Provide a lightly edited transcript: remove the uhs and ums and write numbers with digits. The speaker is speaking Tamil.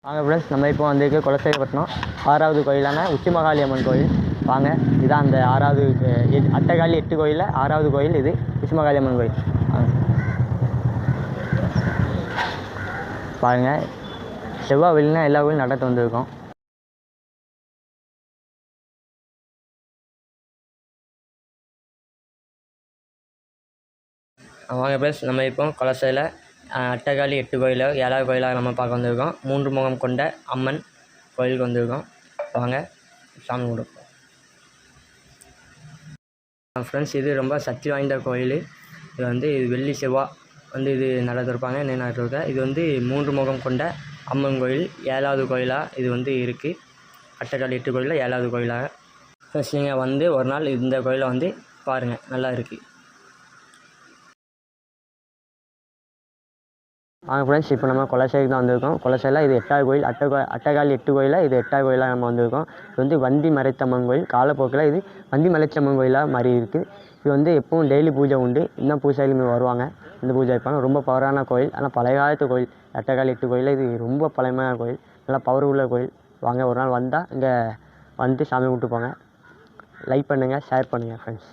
வாங்க ஃப்ரெண்ட்ஸ், நம்ம இப்போ வந்திருக்கு குலசேகரப்பட்டினம் 6வது கோயிலான உச்சிமகாளி அம்மன் கோயில். வாங்க, இதான் அந்த 6வது அட்டகாளி 8 கோயிலில் 6வது கோயில் இது உச்சிமகாளி அம்மன் கோயில். பாருங்கள், செவ்வாய் வெள்ளினா எல்லா கோயிலும் நடத்த வந்திருக்கோம். வாங்க ஃப்ரெண்ட்ஸ், நம்ம இப்போ குலசையில் அட்டகாளி 8 கோயில் 7வது கோயிலாக நம்ம பார்க்க வந்திருக்கோம். 3 முகம் கொண்ட அம்மன் கோயிலுக்கு வந்திருக்கோம். வாங்க சாமி கும்பிடுவோம். ஃப்ரெண்ட்ஸ், இது ரொம்ப சக்தி வாய்ந்த கோயில். இது வந்து வெள்ளி செவ்வாய் இது நட திறப்பாங்க. என்ன நடத்திருக்க இது 3 முகம் கொண்ட அம்மன் கோயில் 7வது கோயிலாக இது இருக்குது. அட்டகாளி 8 கோயிலில் 7வது கோயிலாக. ஃப்ரெண்ட்ஸ், நீங்கள் ஒரு நாள் இந்த கோயிலை பாருங்கள், நல்லா இருக்குது. வாங்க ஃப்ரெண்ட்ஸ், இப்போ நம்ம குலசைக்கு தான் வந்திருக்கோம். குலசையில் இது 8வது கோயில். அட்டகாளி 8 கோயிலில் இது 8வது கோயிலாக நம்ம வந்திருக்கோம். இது வந்தி மறைத்தம்மன் கோயில். காலப்போக்கில் இது வந்தி மலைச்சம்மன் கோயிலாக மாறி இருக்குது. இது எப்பவும் டெய்லி பூஜை உண்டு. இன்னும் பூஜையிலுமே வருவாங்க, இந்த பூஜை வைப்பாங்க. ரொம்ப பவரான கோயில், ஆனால் பழைய காலத்து கோயில். அட்டகாளி 8 கோயிலில் இது ரொம்ப பழமையான கோயில், நல்லா பவர் உள்ள கோயில். வாங்க, ஒரு நாள் வந்தால் இங்கே சாமி கும்பிட்டு போங்க. லைக் பண்ணுங்கள், ஷேர் பண்ணுங்கள் ஃப்ரெண்ட்ஸ்.